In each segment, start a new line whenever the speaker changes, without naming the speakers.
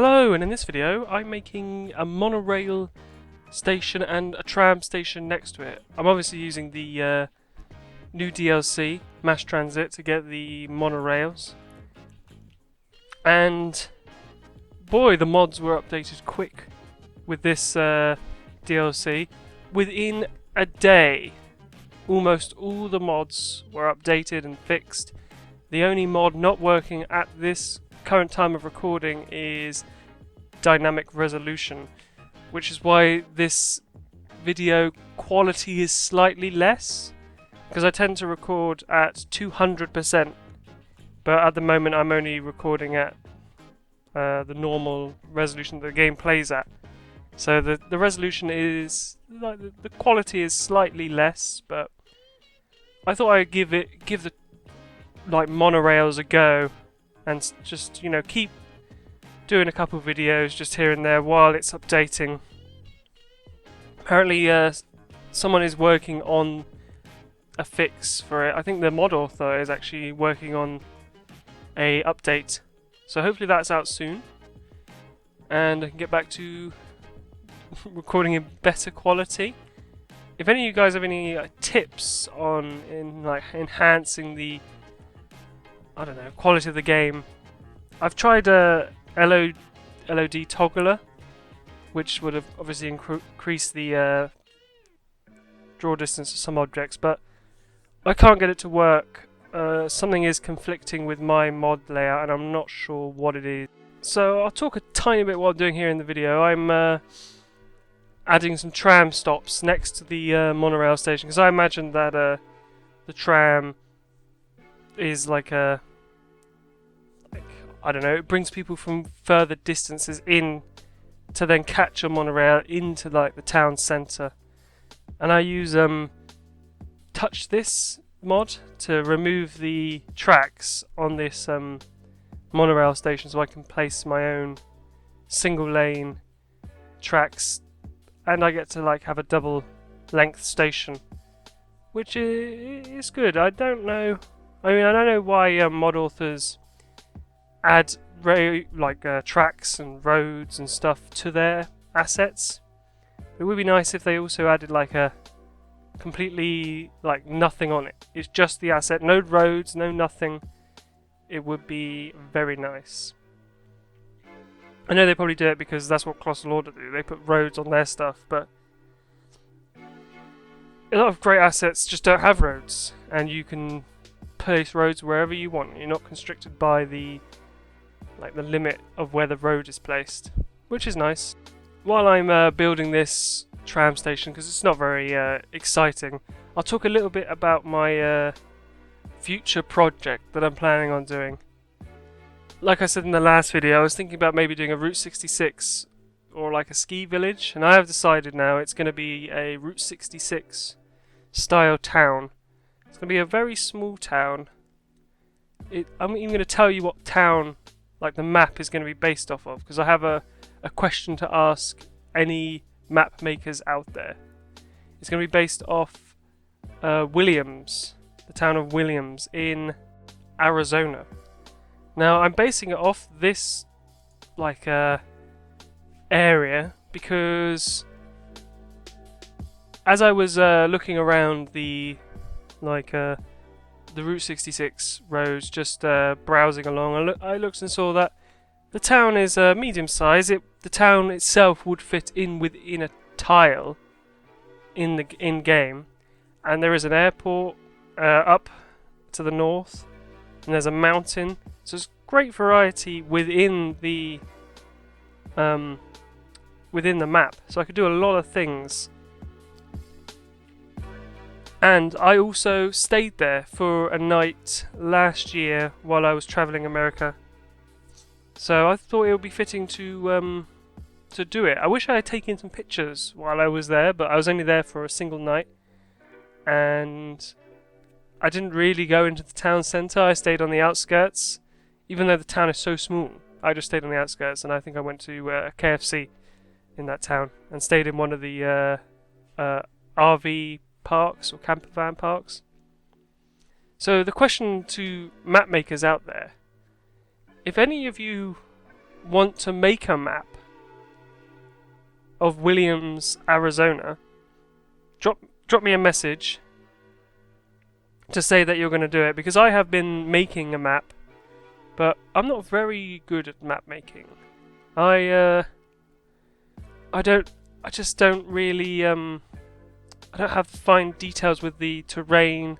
Hello, and in this video I'm making a monorail station and a tram station next to it. I'm obviously using the new DLC, Mass Transit, to get the monorails. And boy, the mods were updated quick with this DLC. Within a day, almost all the mods were updated and fixed. The only mod not working at this current time of recording is dynamic resolution, which is why this video quality is slightly less, because I tend to record at 200%, but at the moment I'm only recording at the normal resolution that the game plays at. So the resolution is like the quality is slightly less, but I thought I'd give the monorails a go and just, you know, keep doing a couple videos just here and there while it's updating. Apparently someone is working on a fix for it. I think the mod author is actually working on a update, so hopefully that's out soon and I can get back to recording in better quality. If any of you guys have any tips on enhancing the quality of the game, I've tried a LOD toggler, which would have obviously increased the draw distance of some objects, but I can't get it to work. Something is conflicting with my mod layout and I'm not sure what it is. So I'll talk a tiny bit what I'm doing here in the video. I'm adding some tram stops next to the monorail station, because I imagine that the tram is it brings people from further distances in to then catch a monorail into the town centre. And I use Touch This mod to remove the tracks on this monorail station, so I can place my own single lane tracks, and I get to have a double length station, which is good. I don't know why mod authors add tracks and roads and stuff to their assets. It would be nice if they also added a completely nothing on it. It's just the asset, no roads, no nothing. It would be very nice. I know they probably do it because that's what Colossal Order do. They put roads on their stuff, but a lot of great assets just don't have roads, and you can place roads wherever you want. You're not constricted by the limit of where the road is placed, which is nice. While I'm building this tram station, because it's not very exciting, I'll talk a little bit about my future project that I'm planning on doing. Like I said in the last video, I was thinking about maybe doing a Route 66 or a ski village, and I have decided now it's going to be a Route 66 style town. It's going to be a very small town. I'm even going to tell you what town the map is going to be based off of, because I have a question to ask any map makers out there. It's going to be based off Williams, the town of Williams in Arizona. Now I'm basing it off this area because as I was looking around the Route 66 roads, just browsing along, I looked and saw that the town is medium size. The town itself would fit within a tile in game, and there is an airport up to the north, and there's a mountain. So there's great variety within the map. So I could do a lot of things. And I also stayed there for a night last year while I was travelling America. So I thought it would be fitting to do it. I wish I had taken some pictures while I was there, but I was only there for a single night. And I didn't really go into the town centre. I stayed on the outskirts. Even though the town is so small, I just stayed on the outskirts, and I think I went to a KFC in that town and stayed in one of the RV parks or camper van parks. So the question to map makers out there, if any of you want to make a map of Williams, Arizona, drop me a message to say that you're going to do it, because I have been making a map, but I'm not very good at map making. I just don't really I don't have fine details with the terrain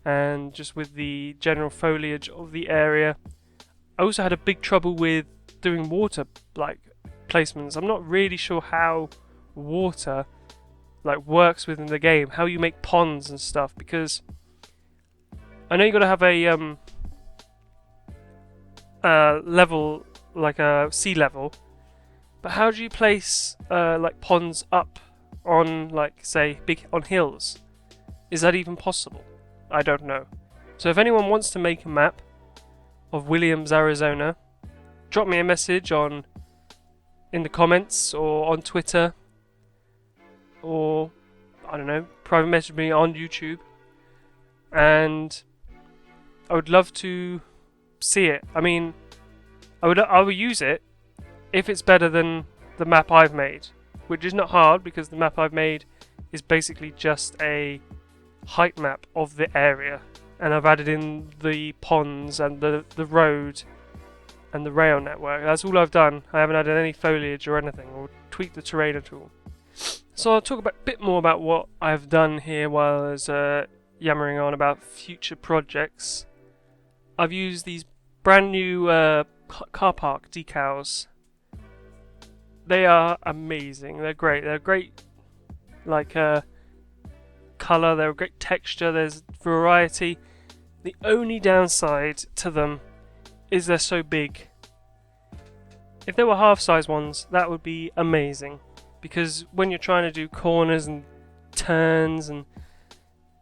and just with the general foliage of the area. I also had a big trouble with doing water placements. I'm not really sure how water works within the game, how you make ponds and stuff, because I know you got to have a level, like a sea level, but how do you place ponds up on say on hills? Is that even possible? I don't know. So if anyone wants to make a map of Williams, Arizona, drop me a message in the comments or on Twitter, or I don't know, private message me on YouTube, and I would love to see it. I mean, I would use it if it's better than the map I've made, which is not hard because the map I've made is basically just a height map of the area, and I've added in the ponds and the road and the rail network. That's all I've done. I haven't added any foliage or anything, or tweaked the terrain at all. So I'll talk a bit more about what I've done here while I was yammering on about future projects. I've used these brand new car park decals. They are amazing. They're great. They're great, colour. They're a great texture. There's variety. The only downside to them is they're so big. If there were half-size ones, that would be amazing, because when you're trying to do corners and turns, and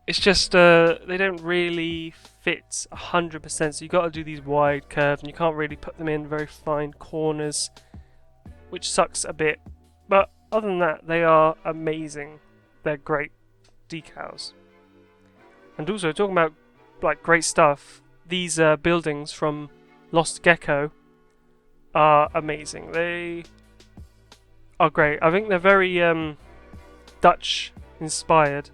it's just they don't really fit 100%. So you got to do these wide curves, and you can't really put them in very fine corners, which sucks a bit. But other than that, they are amazing. They're great decals. And also, talking about great stuff, these buildings from Lost Gecko are amazing. They are great. I think they're very Dutch inspired.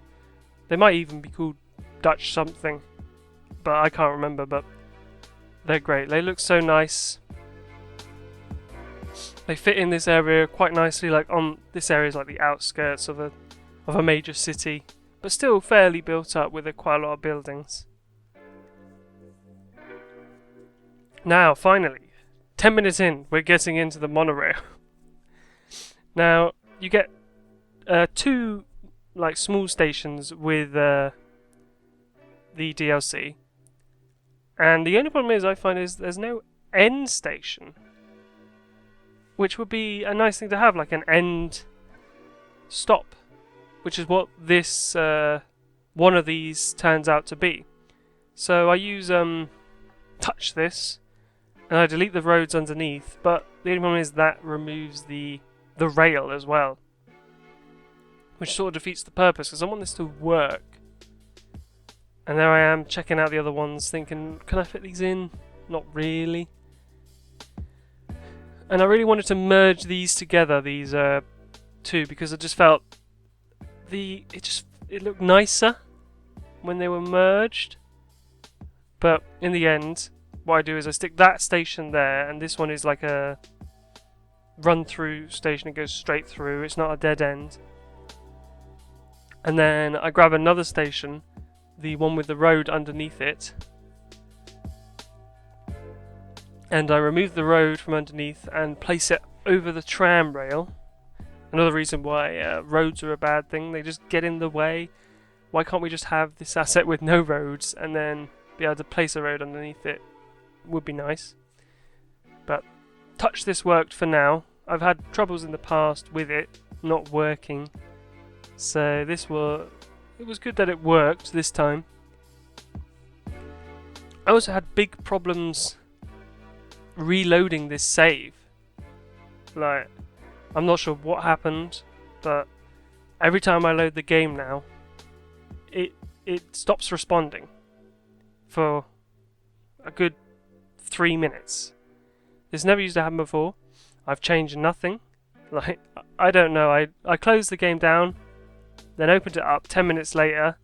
They might even be called Dutch something, but I can't remember. But they're great. They look so nice. They fit in this area quite nicely. This area is like the outskirts of a major city, but still fairly built up with quite a lot of buildings. Now, finally, 10 minutes in, we're getting into the monorail. Now, you get 2 small stations with the DLC, and the only problem I find is there's no end station, which would be a nice thing to have, like an end stop, which is what this one of these turns out to be. So I use touch this, and I delete the roads underneath, but the only problem is that removes the rail as well, which sort of defeats the purpose, because I want this to work. And there I am checking out the other ones, thinking, can I fit these in? Not really. And I really wanted to merge these together, these two, because I just felt it looked nicer when they were merged. But in the end, what I do is I stick that station there, and this one is like a run-through station. It goes straight through. It's not a dead end. And then I grab another station, the one with the road underneath it, and I remove the road from underneath and place it over the tram rail. Another reason why roads are a bad thing. They just get in the way. Why can't we just have this asset with no roads and then be able to place a road underneath it? Would be nice. But touch this worked for now. I've had troubles in the past with it not working, so it was good that it worked this time. I also had big problems reloading this save. I'm not sure what happened, but every time I load the game now, it stops responding for a good 3 minutes. This never used to happen before. I've changed nothing. Like, I don't know. I closed the game down, then opened it up 10 minutes later,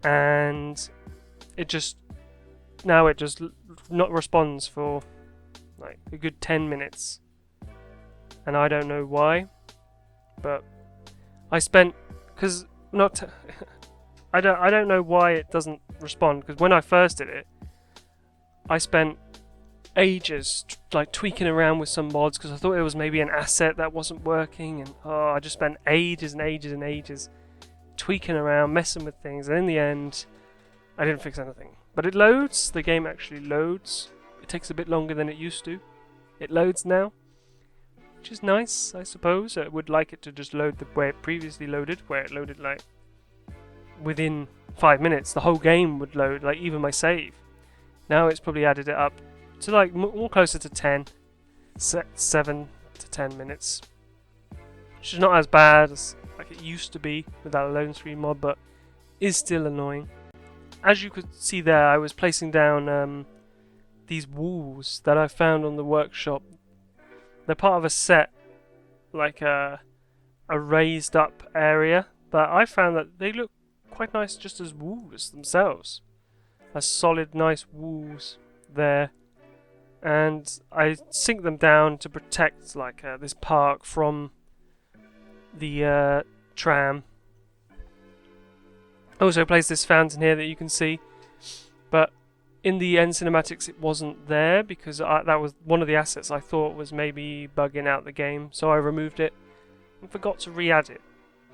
and it just not responds for like a good 10 minutes. And I don't know why, but I spent I don't know why it doesn't respond, because when I first did it, I spent ages like tweaking around with some mods because I thought it was maybe an asset that wasn't working, and I just spent ages and ages and ages tweaking around, messing with things, and in the end I didn't fix anything. But it loads, the game actually loads. It takes a bit longer than it used to. It loads now, which is nice, I suppose. I would like it to just load the way it previously loaded, where it loaded like within 5 minutes the whole game would load, like even my save. Now it's probably added it up to like more closer to 7 to 10 minutes, which is not as bad as like it used to be with that loading screen mod, but is still annoying. As you could see there, I was placing down these walls that I found on the workshop. They're part of a set, like a raised up area, but I found that they look quite nice just as walls themselves. As solid, nice walls there. And I sink them down to protect like this park from the tram. I also placed this fountain here that you can see, but in the end cinematics it wasn't there because that was one of the assets I thought was maybe bugging out the game, so I removed it and forgot to re-add it.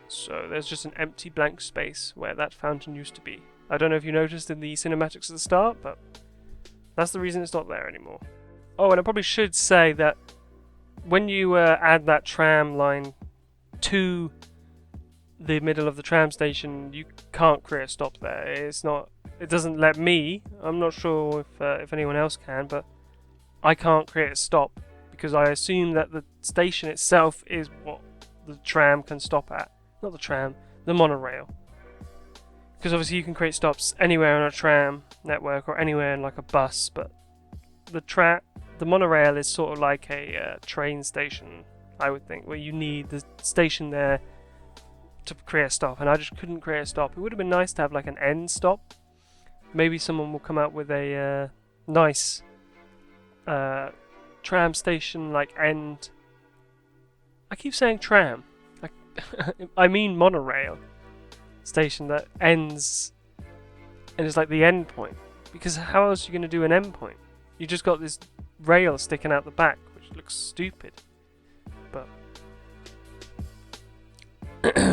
So there's just an empty blank space where that fountain used to be. I don't know if you noticed in the cinematics at the start, but that's the reason it's not there anymore. Oh, and I probably should say that when you add that tram line to the middle of the tram station, you can't create a stop there. It doesn't let me. I'm not sure if anyone else can, but I can't create a stop because I assume that the station itself is what the tram can stop at. Not the tram, the monorail. Because obviously you can create stops anywhere on a tram network or anywhere in like a bus, but the monorail is sort of like a train station, I would think, where you need the station there to create a stop, and I just couldn't create a stop. It would have been nice to have like an end stop. Maybe someone will come out with a nice tram station like end. I keep saying tram. I mean monorail station that ends and is like the end point. Because how else are you going to do an end point? You just got this rail sticking out the back, which looks stupid. But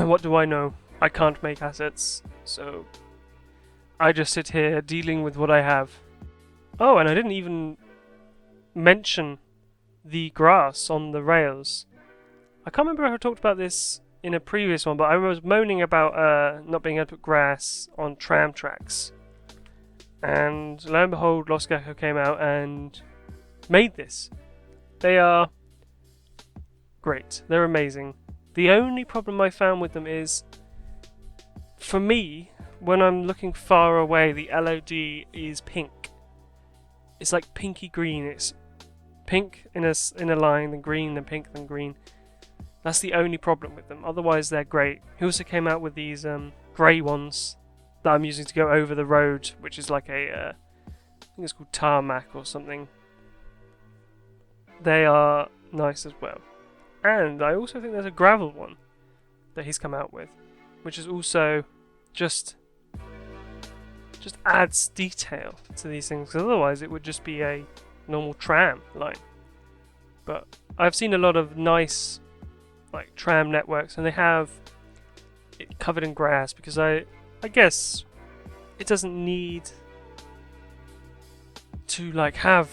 what do I know? I can't make assets, so I just sit here dealing with what I have. Oh, and I didn't even mention the grass on the rails. I can't remember if I talked about this in a previous one, but I was moaning about not being able to put grass on tram tracks. And lo and behold, Lost Gecko came out and made this. They are great. They're amazing. The only problem I found with them is, for me, when I'm looking far away, the LOD is pink. It's like pinky green. It's pink in a line, then green, then pink, then green. That's the only problem with them. Otherwise, they're great. He also came out with these grey ones that I'm using to go over the road, which is like I think it's called tarmac or something. They are nice as well. And I also think there's a gravel one that he's come out with, which is also just adds detail to these things, because otherwise it would just be a normal tram line. But I've seen a lot of nice like tram networks, and they have it covered in grass, because I guess it doesn't need to like have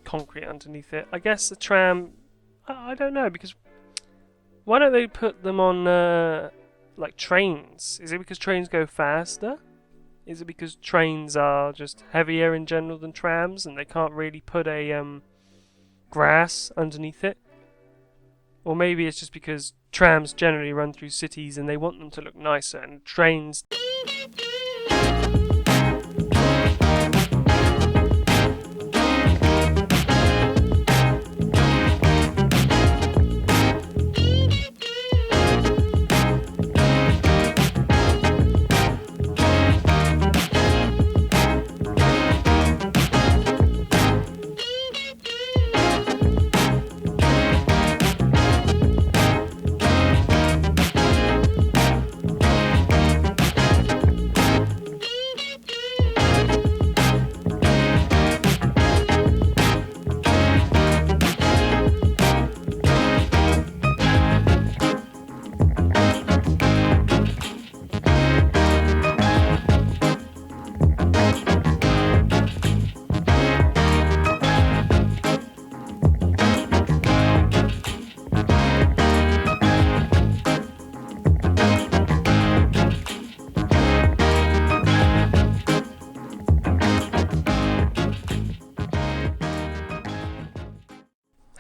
concrete underneath it. I guess the tram, I don't know, because why don't they put them on like trains? Is it because trains go faster? Is it because trains are just heavier in general than trams and they can't really put a grass underneath it? Or maybe it's just because trams generally run through cities and they want them to look nicer, and trains...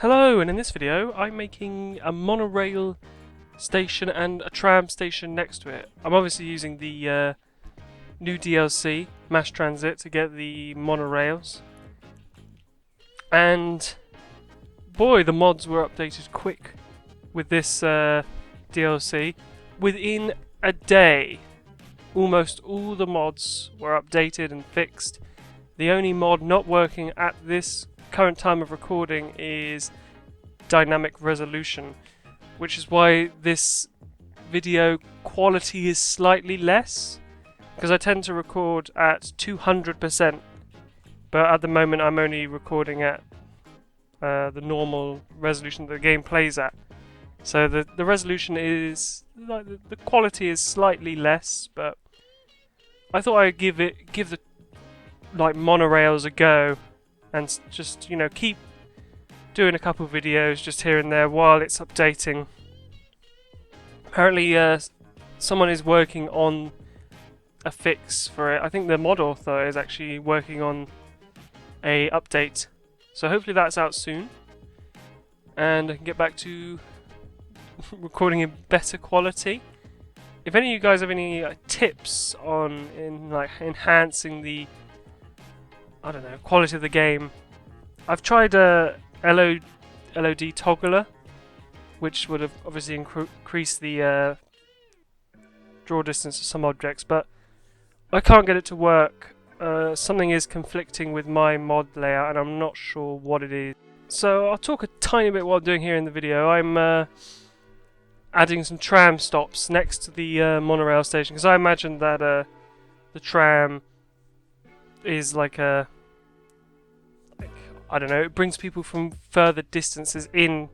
Hello, and in this video I'm making a monorail station and a tram station next to it. I'm obviously using the new DLC, Mass Transit, to get the monorails. And boy, the mods were updated quick with this DLC. Within a day, almost all the mods were updated and fixed. The only mod not working at this current time of recording is dynamic resolution, which is why this video quality is slightly less, because I tend to record at 200%, but at the moment I'm only recording at the normal resolution that the game plays at. So the resolution is, like, the quality is slightly less, but I thought I'd give the like monorails a go and just, you know, keep doing a couple videos just here and there while it's updating. Apparently someone is working on a fix for it. I think the mod author is actually working on a update, so hopefully that's out soon and I can get back to recording in better quality. If any of you guys have any tips on enhancing the, I don't know, quality of the game, I've tried a LOD toggler, which would have obviously increased the draw distance of some objects, but I can't get it to work. Something is conflicting with my mod layout and I'm not sure what it is. So I'll talk a tiny bit what I'm doing here in the video. I'm adding some tram stops next to the monorail station, because I imagine that the tram is like a, I don't know, it brings people from further distances in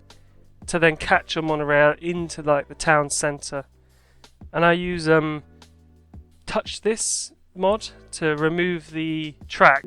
to then catch a monorail into like the town centre. And I use Touch This mod to remove the track.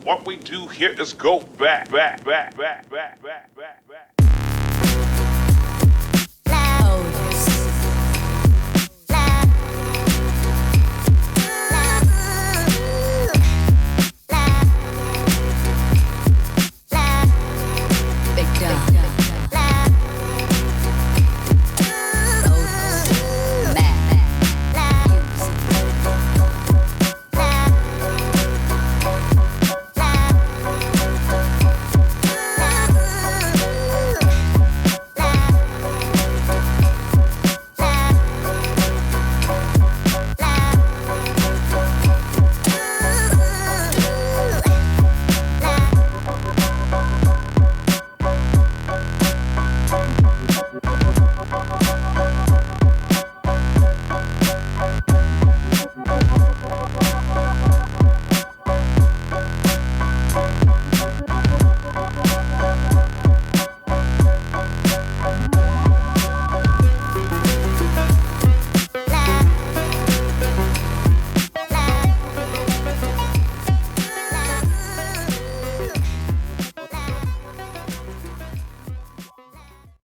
What we do here is go back.